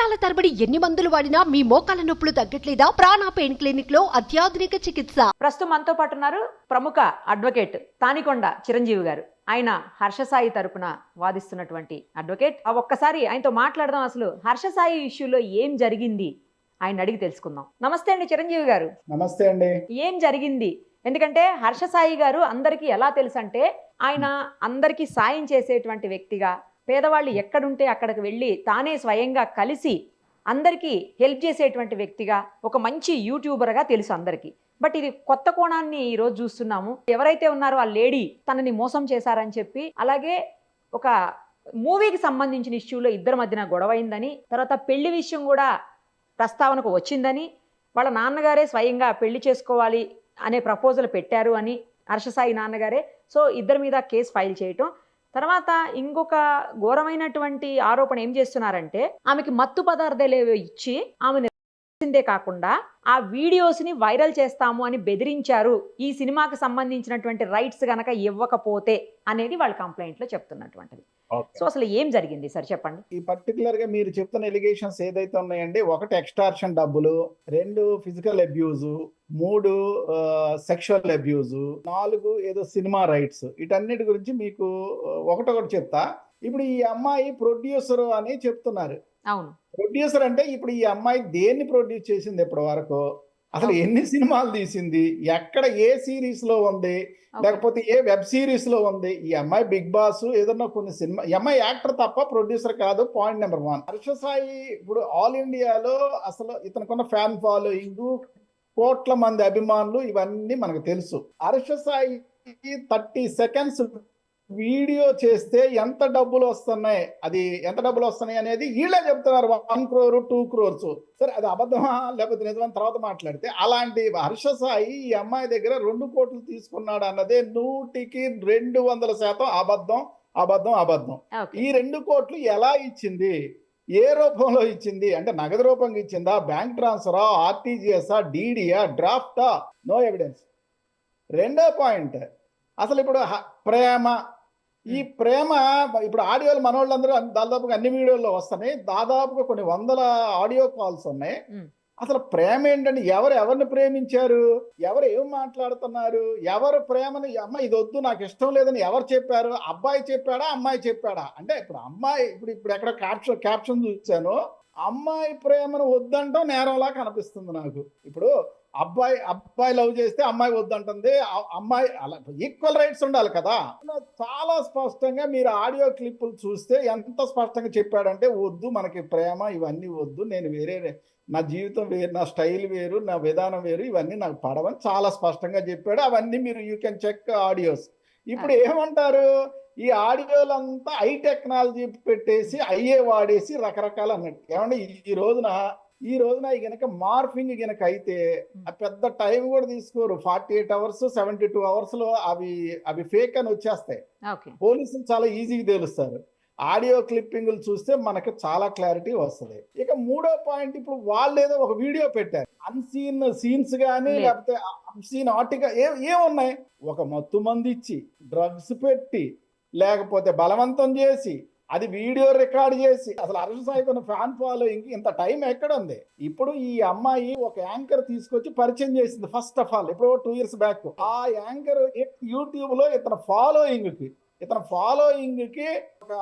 సంవత్సరాల తరబడి ఎన్ని మందులు వాడినా మీ మోకాల నొప్పులు తగ్గట్లేదా? ప్రాణ పెయిన్ క్లినిక్ లో అత్యాధునిక చికిత్స. ప్రస్తుతం మనతో పాటు ఉన్నారు ప్రముఖ అడ్వకేట్ తానికొండ చిరంజీవి గారు. ఆయన హర్షసాయి తరపున వాదిస్తున్నటువంటి అడ్వకేట్. ఒక్కసారి ఆయనతో మాట్లాడదాం. అసలు హర్షసాయి ఇష్యూలో ఏం జరిగింది ఆయన అడిగి తెలుసుకుందాం. నమస్తే అండి చిరంజీవి గారు. నమస్తే అండి. ఏం జరిగింది? ఎందుకంటే హర్షసాయి గారు అందరికీ ఎలా తెలుసు అంటే ఆయన అందరికీ సాయం చేసేటువంటి వ్యక్తిగా, పేదవాళ్ళు ఎక్కడుంటే అక్కడికి వెళ్ళి తానే స్వయంగా కలిసి అందరికీ హెల్ప్ చేసేటువంటి వ్యక్తిగా, ఒక మంచి యూట్యూబర్గా తెలుసు అందరికీ. బట్ ఇది కొత్త కోణాన్ని ఈరోజు చూస్తున్నాము. ఎవరైతే ఉన్నారో ఆ లేడీ తనని మోసం చేశారని చెప్పి, అలాగే ఒక మూవీకి సంబంధించిన ఇష్యూలో ఇద్దరి మధ్యన గొడవైందని, తర్వాత పెళ్లి విషయం కూడా ప్రస్తావనకు వచ్చిందని, వాళ్ళ నాన్నగారే స్వయంగా పెళ్లి చేసుకోవాలి అనే ప్రపోజల్ పెట్టారు అని హర్షసాయి నాన్నగారే. సో ఇద్దరి మీద కేసు ఫైల్ చేయటం, తర్వాత ఇంకొక ఘోరమైనటువంటి ఆరోపణ ఏం చేస్తున్నారంటే ఆమెకి మత్తు పదార్థాలు ఇచ్చి ఆమెను దే కాకుండా ఆ వీడియోస్ని వైరల్ చేస్తాము అని బెదిరించారు, ఈ సినిమాకి సంబంధించినటువంటి రైట్స్ గనక ఇవ్వకపోతే అనేది వాళ్ళ కంప్లైంట్లో చెప్తున్నటువంటిది. సో అసలు ఏం జరిగింది సార్ చెప్పండి. ఈ పర్టికులర్ గా మీరు చెప్తున్న ఎలిగేషన్స్ ఏదైతే ఉన్నాయండి, ఒకటి ఎక్స్టార్షన్ డబ్బులు, 2 ఫిజికల్ అబ్యూజ్, 3 సెక్షువల్ అబ్యూజ్, 4 ఏదో సినిమా రైట్స్. వీటన్నిటి గురించి మీకు ఒకటొకటి చెప్తా. ఇప్పుడు ఈ అమ్మాయి ప్రొడ్యూసర్ అని చెప్తున్నారు. అవును, ప్రొడ్యూసర్ అంటే ఇప్పుడు ఈ అమ్మాయి దేన్ని ప్రొడ్యూస్ చేసింది ఇప్పటి వరకు, అసలు ఎన్ని సినిమాలు తీసింది, ఎక్కడ ఏ సిరీస్ లో ఉంది, లేకపోతే ఏ వెబ్ సిరీస్ లో ఉంది. ఈ అమ్మాయి బిగ్ బాస్ ఏదన్నా కొన్ని సినిమా, ఈ అమ్మాయి యాక్టర్ తప్ప ప్రొడ్యూసర్ కాదు. Point number 1. హర్షసాయి ఇప్పుడు ఆల్ ఇండియాలో అసలు ఇతనుకున్న ఫ్యాన్ ఫాలోయింగ్, కోట్ల మంది అభిమానులు, ఇవన్నీ మనకు తెలుసు. హర్షసాయి 30 సెకండ్స్ వీడియో చేస్తే ఎంత డబ్బులు వస్తున్నాయి, అది ఎంత డబ్బులు వస్తున్నాయి అనేది వీళ్ళే చెప్తున్నారు. 1 crore 2 crores. సరే అది అబద్ధమా లేకపోతే నిజమని తర్వాత మాట్లాడితే, అలాంటి హర్షసాయి ఈ అమ్మాయి దగ్గర 2 కోట్లు తీసుకున్నాడు అన్నదే 100కి 200% అబద్ధం అబద్ధం అబద్ధం. ఈ 2 కోట్లు ఎలా ఇచ్చింది, ఏ రూపంలో ఇచ్చింది అంటే నగదు రూపంగా ఇచ్చిందా, బ్యాంక్ ట్రాన్స్ఫరా, ఆర్టీజీఎస్ఆ, డీడీయా, డ్రాఫ్టా? No evidence. రెండో పాయింట్, అసలు ఇప్పుడు ప్రేమ, ఈ ప్రేమ ఇప్పుడు ఆడియోలు మనోళ్ళందరూ దాదాపుగా అన్ని వీడియోల్లో వస్తున్నాయి. దాదాపుగా కొన్ని 100 ఆడియో కాల్స్ ఉన్నాయి. అసలు ప్రేమ ఏంటంటే ఎవరిని ప్రేమించారు, ఎవరు ఏం మాట్లాడుతున్నారు, ఎవరు ప్రేమని అమ్మ ఇది వద్దు నాకు ఇష్టం లేదని ఎవరు చెప్పారు, అబ్బాయి చెప్పాడా అమ్మాయి చెప్పాడా? అంటే ఇప్పుడు అమ్మాయి ఇప్పుడు ఎక్కడ క్యాప్షన్ చూశాను, అమ్మాయి ప్రేమను వద్దంటాం నేరంలా కనిపిస్తుంది నాకు. ఇప్పుడు అబ్బాయి లవ్ చేస్తే అమ్మాయి వద్దంటుంది, అమ్మాయి అలా ఈక్వల్ రైట్స్ ఉండాలి కదా. చాలా స్పష్టంగా మీరు ఆడియో క్లిప్పులు చూస్తే ఎంత స్పష్టంగా చెప్పాడంటే, వద్దు మనకి ప్రేమ ఇవన్నీ వద్దు, నేను వేరే, నా జీవితం వేరు, నా స్టైల్ వేరు, నా విధానం వేరు, ఇవన్నీ నాకు పడవని చాలా స్పష్టంగా చెప్పాడు. అవన్నీ మీరు యూ కెన్ చెక్ ఆడియోస్. ఇప్పుడు ఏమంటారు, ఈ ఆడియోలంతా ఐ టెక్నాలజీ పెట్టేసి అయ్యే వాడేసి రకరకాలు అన్నట్టు. ఏమంటే ఈ రోజున గనక మార్ఫింగ్ గనక అయితే పెద్ద టైం కూడా తీసుకోరు. 48 hours 72 hours లో అవి ఫేక్ అని వచ్చేస్తాయి. పోలీసులు చాలా ఈజీగా తెలుస్తారు. ఆడియో క్లిప్పింగ్లు చూస్తే మనకు చాలా క్లారిటీ వస్తుంది. ఇక మూడో పాయింట్, ఇప్పుడు వాళ్ళు ఏదో ఒక వీడియో పెట్టారు, అన్సీన్ సీన్స్ కానీ లేకపోతే అన్సీన్ ఆర్టికల్ ఏమున్నాయి, ఒక మత్తు మంది ఇచ్చి, డ్రగ్స్ పెట్టి, లేకపోతే బలవంతం చేసి, అది వీడియో రికార్డ్ చేసి, అసలు హర్షసాయి కొన్ని ఫ్యాన్ ఫాలోయింగ్ ఇంత టైం ఎక్కడ ఉంది? ఇప్పుడు ఈ అమ్మాయి ఒక యాంకర్ తీసుకొచ్చి పరిచయం చేసింది ఫస్ట్ ఆఫ్ ఆల్, ఇప్పుడు 2 years బ్యాక్. ఆ యాంకర్ యూట్యూబ్ లో ఇతని ఫాలోయింగ్ కి ఒక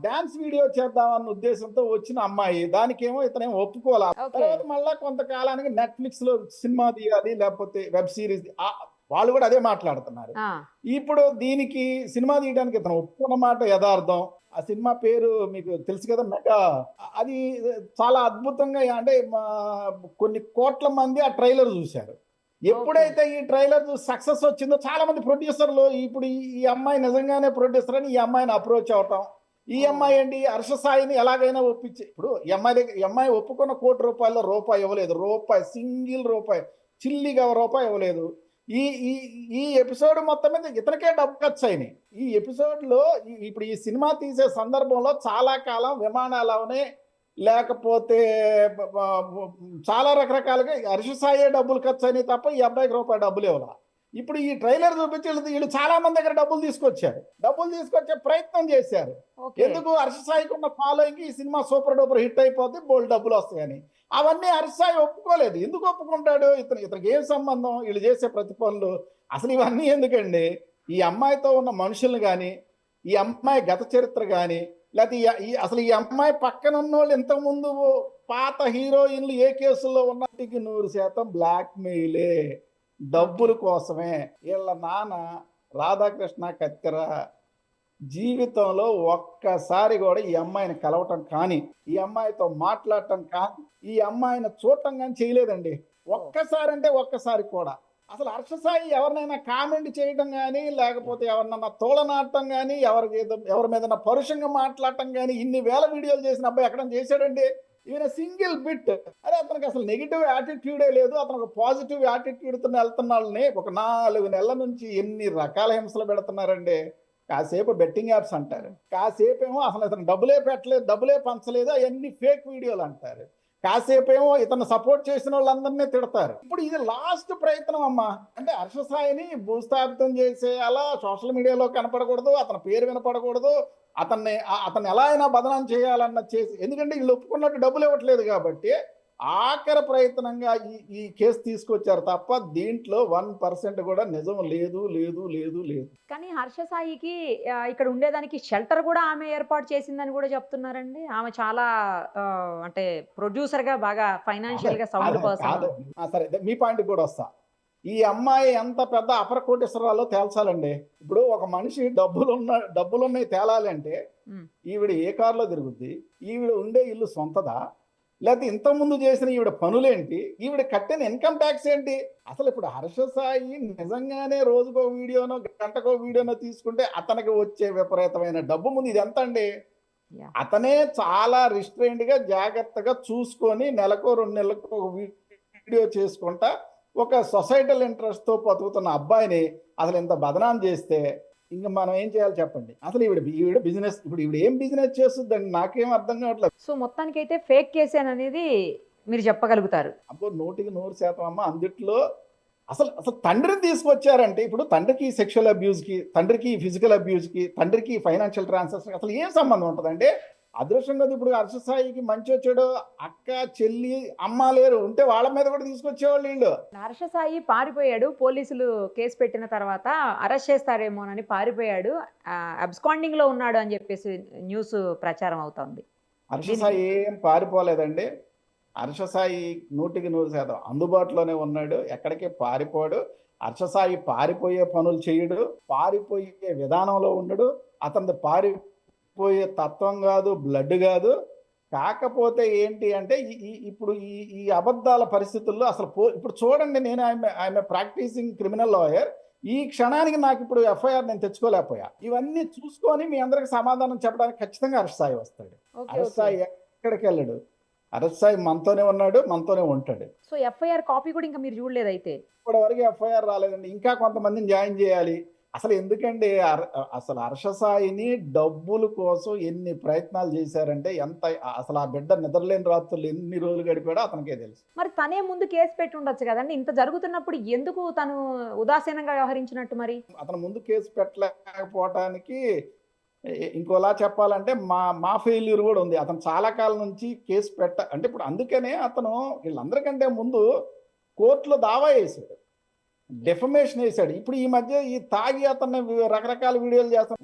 డాన్స్ వీడియో చేద్దామన్న ఉద్దేశంతో వచ్చిన అమ్మాయి, దానికేమో ఇతనేమో ఒప్పుకోవాలి. తర్వాత మళ్ళా కొంతకాలానికి నెట్ఫ్లిక్స్ లో సినిమా తీయాలి లేకపోతే వెబ్ సిరీస్, వాళ్ళు కూడా అదే మాట్లాడుతున్నారు. ఇప్పుడు దీనికి సినిమా తీయడానికి ఇతను ఒప్పుకున్న మాట యథార్థం. ఆ సినిమా పేరు మీకు తెలుసు కదా, మెగా. అది చాలా అద్భుతంగా, అంటే కొన్ని కోట్ల మంది ఆ ట్రైలర్ చూశారు. ఎప్పుడైతే ఈ ట్రైలర్ సక్సెస్ వచ్చిందో చాలా మంది ప్రొడ్యూసర్లు ఇప్పుడు ఈ అమ్మాయి నిజంగానే ప్రొడ్యూసర్ అని ఈ అమ్మాయిని అప్రోచ్ అవటం, ఈ అమ్మాయి ఏంటి హర్షసాయిని ఎలాగైనా ఒప్పించి, ఇప్పుడు ఈ అమ్మాయి ఒప్పుకున్న ₹1 రూపాయి ఇవ్వలేదు, సింగిల్ రూపాయి, చిల్లిగా రూపాయి ఇవ్వలేదు. ఈ ఎపిసోడ్ మొత్తం మీద ఇతనికే డబ్బు ఖర్చు అయినాయి. ఈ ఎపిసోడ్లో ఇప్పుడు ఈ సినిమా తీసే సందర్భంలో చాలా కాలం విమానాలనే లేకపోతే చాలా రకరకాలుగా హర్షసాయే డబ్బులు ఖర్చు అయినాయి తప్ప ఈ అబ్బాయికి రూపాయి డబ్బులు ఇవ్వాలి. ఇప్పుడు ఈ ట్రైలర్ చూపించి వీళ్ళు చాలా మంది దగ్గర డబ్బులు తీసుకొచ్చే ప్రయత్నం చేశారు. ఓకే. ఎందుకు? హర్ష సాయికి ఉన్న ఫాలోయింగ్ ఈ సినిమా సూపర్ డూపర్ హిట్ అయిపోతే బోల్డ్ డబ్బులు వస్తాయని. అవన్నీ హర్ష సాయి ఒప్పుకోలేదు. ఎందుకు ఒప్పుకుంటాడు? ఇతనికి ఏం సంబంధం వీళ్ళు చేసే ప్రతి పనులు? అసలు ఇవన్నీ ఎందుకండి? ఈ అమ్మాయితో ఉన్న మనుషుల్ని కానీ, ఈ అమ్మాయి గత చరిత్ర కానీ, లేకపోతే అసలు ఈ అమ్మాయి పక్కన ఉన్న వాళ్ళు ఇంతకుముందు పాత హీరోయిన్లు ఏ కేసుల్లో ఉన్నట్టుకి 100% బ్లాక్ మెయిలే, డబ్బుల కోసమే. వీళ్ళ నాన్న రాధాకృష్ణ కత్తెర జీవితంలో ఒక్కసారి కూడా ఈ అమ్మాయిని కలవటం కానీ, ఈ అమ్మాయితో మాట్లాడటం కానీ, ఈ అమ్మాయిని చూడటం కానీ చేయలేదండి. ఒక్కసారి అంటే ఒక్కసారి కూడా. అసలు హర్ష సాయి ఎవరినైనా కామెంట్ చేయడం కానీ, లేకపోతే ఎవరినైనా తోలనాడటం కానీ, ఎవరి మీద పరుషంగా మాట్లాడటం కానీ, ఇన్ని వేల వీడియోలు చేసిన అబ్బాయి ఎక్కడ చేశాడండి? ఈయన సింగిల్ బిట్. అరే అతనికి అసలు నెగిటివ్ యాటిట్యూడే లేదు. అతను ఒక పాజిటివ్ యాటిట్యూడ్తో వెళ్తున్న వాళ్ళని ఒక 4 నెలల నుంచి ఎన్ని రకాల హింసలు పెడుతున్నారండి. కాసేపు బెట్టింగ్ యాప్స్ అంటారు, కాసేపు ఏమో అసలు ఇతను డబ్బులే పెట్టలేదు, డబ్బులే పంచలేదు, అవన్నీ ఫేక్ వీడియోలు అంటారు, కాసేపు ఏమో ఇతను సపోర్ట్ చేసిన వాళ్ళందరినీ తిడతారు. ఇప్పుడు ఇది లాస్ట్ ప్రయత్నం అమ్మా. అంటే హర్ష సాయిని భూస్థాపితం చేసేయాలా, సోషల్ మీడియాలో కనపడకూడదు, అతని పేరు వినపడకూడదు, అతన్ని ఎలా అయినా బదనాం చేయాలన్న చేసి, ఎందుకంటే వీళ్ళు ఒప్పుకున్నట్టు డబ్బులు ఇవ్వట్లేదు కాబట్టి ఆఖరి ప్రయత్నంగా ఈ కేసు తీసుకొచ్చారు తప్ప దీంట్లో 1% కూడా నిజం లేదు లేదు లేదు లేదు. కానీ హర్ష సాయికి ఇక్కడ ఉండేదానికి షెల్టర్ కూడా ఆమె ఏర్పాటు చేసిందని కూడా చెప్తున్నారండి. ఆమె చాలా అంటే ప్రొడ్యూసర్ గా బాగా ఫైనాన్షియల్ గా సౌండ్ పర్సన్. సరే, మీ పాయింట్ కూడా వస్తా. ఈ అమ్మాయి ఎంత పెద్ద అపర కోటేశ్వరాలో తేల్చాలండి. ఇప్పుడు ఒక మనిషి డబ్బులున్నాయి తేలాలి అంటే ఈవిడ ఏ కారులో తిరుగుద్ది, ఈవిడ ఉండే ఇల్లు సొంతదా, లేకపోతే ఇంతకుముందు చేసిన ఈవిడ పనులేంటి, ఈవిడ కట్టిన ఇన్కమ్ ట్యాక్స్ ఏంటి? అసలు ఇప్పుడు హర్ష సాయి నిజంగానే రోజుకో వీడియోనో గంటకో వీడియోనో తీసుకుంటే అతనికి వచ్చే విపరీతమైన డబ్బు ముందు ఇది ఎంత అండి? అతనే చాలా రిస్ట్రైన్డ్ గా జాగ్రత్తగా చూసుకొని నెలకో 2 నెలలకు వీడియో చేసుకుంటా ఒక సొసైటల్ ఇంట్రెస్ట్ తో బతుకుతున్న అబ్బాయిని అసలు ఇంత బదనాం చేస్తే ఇంకా మనం ఏం చేయాలి చెప్పండి? అసలు ఈవిడ బిజినెస్, ఇప్పుడు ఈవిడ ఏం బిజినెస్ చేస్తుందండి? నాకేం అర్థం కావట్లేదు. సో మొత్తానికి అయితే ఫేక్ కేసు అనేది మీరు చెప్పగలుగుతారు? అబ్బో 100% అమ్మ. అందుట్లో అసలు తండ్రిని తీసుకొచ్చారంటే, ఇప్పుడు తండ్రికి సెక్షువల్ అబ్యూజ్ కి, తండ్రికి ఫిజికల్ అబ్యూజ్ కి, తండ్రికి ఫైనాన్షియల్ ట్రాన్సాక్షన్ అసలు ఏం సంబంధం ఉంటుందంటే? అదృష్టంగా ఇప్పుడు హర్ష సాయికి మంచి వచ్చాడు, అక్క చెల్లి అమ్మ లేరు, ఉంటే వాళ్ళ మీద కూడా తీసుకొచ్చేవాళ్ళు వీళ్ళు. హర్ష సాయి పారిపోయాడు, పోలీసులు కేసు పెట్టిన తర్వాత అరెస్ట్ చేస్తారేమోనని పారిపోయాడు, అబ్స్కాండింగ్ లో ఉన్నాడు అని చెప్పేసి న్యూస్ ప్రచారం అవుతోంది. హర్ష సాయి ఏం పారిపోలేదండి. హర్ష సాయి 100% అందుబాటులోనే ఉన్నాడు, ఎక్కడికి పారిపోడు. హర్ష సాయి పారిపోయే పనులు చేయడు, పారిపోయే విధానంలో ఉండడు, అతని పారిపోయే తత్వం కాదు, బ్లడ్ కాదు. కాకపోతే ఏంటి అంటే ఇప్పుడు ఈ అబద్ధాల పరిస్థితుల్లో అసలు ఇప్పుడు చూడండి, నేను ఐఎమ్ ప్రాక్టీసింగ్ క్రిమినల్ లాయర్. ఈ క్షణానికి నాకు ఇప్పుడు ఎఫ్ఐఆర్ నేను తెచ్చుకోలేకపోయా. ఇవన్నీ చూసుకొని మీ అందరికి సమాధానం చెప్పడానికి ఖచ్చితంగా హర్ష సాయి వస్తాడు. హర్ష సాయి ఎక్కడికి వెళ్ళడు, హర్ష సాయి మనతోనే ఉన్నాడు, మనతోనే ఉంటాడు. సో ఎఫ్ఐఆర్ కాపీ కూడా ఇంకా మీరు చూడలేదు అయితే? ఇప్పటి వరకు ఎఫ్ఐఆర్ రాలేదండి, ఇంకా కొంతమందిని జాయిన్ చేయాలి. అసలు ఎందుకండి అసలు హర్ష సాయిని డబ్బుల కోసం ఎన్ని ప్రయత్నాలు చేశారంటే, ఎంత అసలు ఆ బిడ్డ నిద్రలేని రాత్రులు ఎన్ని రోజులు గడిపాడో అతనికే తెలుసు. మరి తనే ముందు కేసు పెట్టి ఉండొచ్చు కదండి, ఇంత జరుగుతున్నప్పుడు ఎందుకు తను ఉదాసీనంగా వ్యవహరించినట్టు? మరి అతను ముందు కేసు పెట్టలేకపోవటానికి ఇంకోలా చెప్పాలంటే మా ఫెయిల్యూర్ కూడా ఉంది. అతను చాలా కాలం నుంచి కేసు అంటే ఇప్పుడు అందుకనే అతను వీళ్ళందరికంటే ముందు కోర్టులో దావా వేసాడు, డెఫమేషన్ వేశాడు. ఇప్పుడు ఈ మధ్య ఈ తాగి అతన్ని రకరకాల వీడియోలు చేస్తాడు.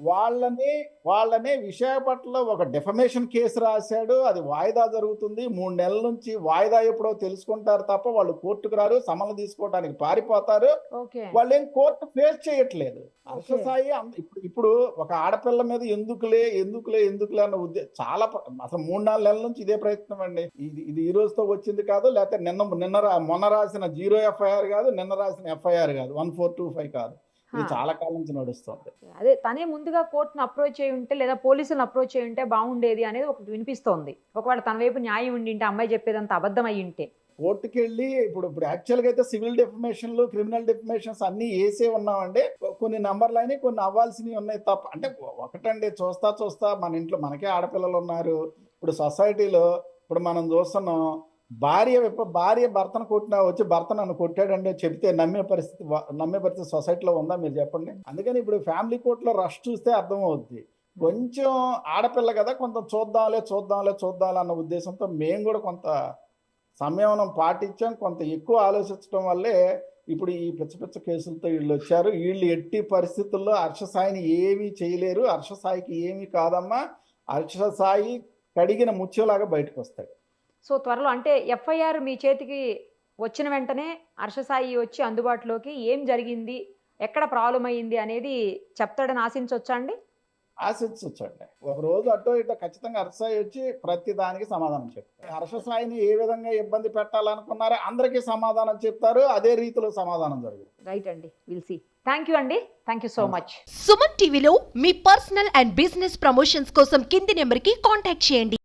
వాళ్ళనే విశాఖపట్నంలో ఒక డెఫమేషన్ కేసు రాశాడు. అది వాయిదా జరుగుతుంది. 3 నెలల నుంచి వాయిదా ఎప్పుడో తెలుసుకుంటారు తప్ప వాళ్ళు కోర్టుకు రారు, సమన్లు తీసుకోవడానికి పారిపోతారు. వాళ్ళు ఏం కోర్టు ఫేస్ చేయట్లేదు. హర్ష సాయి ఇప్పుడు ఒక ఆడపిల్ల మీద ఎందుకులే అన్న ఉద్దేశం చాలా అసలు 3-4 నెలల నుంచి ఇదే ప్రయత్నం అండి. ఇది ఈ రోజుతో వచ్చింది కాదు, లేకపోతే మొన్న రాసిన 0 ఎఫ్ఐఆర్ కాదు, నిన్న రాసిన ఎఫ్ఐఆర్ కాదు, 1425 కాదు. ఇది చాలా కాలం నుంచి నడుస్తుంది. అదే తనే ముందుగా కోర్టును అప్రోచ్ అయ్యి ఉంటే లేదా పోలీసులను అప్రోచ్ అయ్యి ఉంటే బాగుండేది అనేది ఒకటి వినిపిస్తోంది. ఒకవేళ తన వైపు న్యాయం ఉండింటే, అమ్మాయి చెప్పేదంత అబద్ధం అయ్యి ఉంటే. కోర్టుకి వెళ్ళి ఇప్పుడు యాక్చువల్గా అయితే సివిల్ డెఫమేషన్లు, క్రిమినల్ డెఫమేషన్స్ అన్ని వేసే ఉన్నామండి. కొన్ని నంబర్లు అయినాయి, కొన్ని అవ్వాల్సినవి ఉన్నాయి తప్ప. అంటే ఒకటండి, చూస్తా మన ఇంట్లో మనకే ఆడపిల్లలు ఉన్నారు. ఇప్పుడు సొసైటీలో ఇప్పుడు మనం చూస్తున్నాం, భార్య భర్తను కొట్టినా వచ్చి భర్త నన్ను కొట్టాడంటే చెప్తే నమ్మే పరిస్థితి సొసైటీలో ఉందా మీరు చెప్పండి. అందుకని ఇప్పుడు ఫ్యామిలీ కోర్టులో రష్ చూస్తే అర్థమవుద్ది. కొంచెం ఆడపిల్ల కదా, కొంచెం చూద్దాంలే అన్న ఉద్దేశంతో మేము కూడా కొంత సంయమనం పాటించాం. కొంత ఎక్కువ ఆలోచించడం వల్లే ఇప్పుడు ఈ పిచ్చ కేసులతో వీళ్ళు వచ్చారు. వీళ్ళు ఎట్టి పరిస్థితుల్లో హర్షసాయిని ఏమీ చేయలేరు. హర్షసాయికి ఏమీ కాదమ్మా, హర్షసాయి కడిగిన ముత్యంలాగా బయటకు వస్తాడు. సో త్వరలో అంటే ఎఫ్ఐఆర్ మీ చేతికి వచ్చిన వెంటనే హర్షసాయి వచ్చి అందుబాటులోకి ఏం జరిగింది, ఎక్కడ ప్రాబ్లం అయ్యింది అనేది చెప్తాడని ఆశించవచ్చా అండి? ఆశించండి. ఒక రోజు అటో ఇటో ఖచ్చితంగా హర్షసాయి వచ్చి ప్రతి దానికి సమాధానం చెప్తారు. హర్షసాయిని ఏ విధంగా ఇబ్బంది పెట్టాలనుకున్నారో అందరికీ సమాధానం చెప్తారు. అదే రీతిలో సమాధానం జరుగుతుంది. రైట్ అండి, విల్ సీ. థ్యాంక్ యూ అండి, thank you so much. Suman టీవీలో మీ పర్సనల్ అండ్ బిజినెస్ ప్రమోషన్స్ కోసం కింది నెంబర్కి కాంటాక్ట్ చేయండి.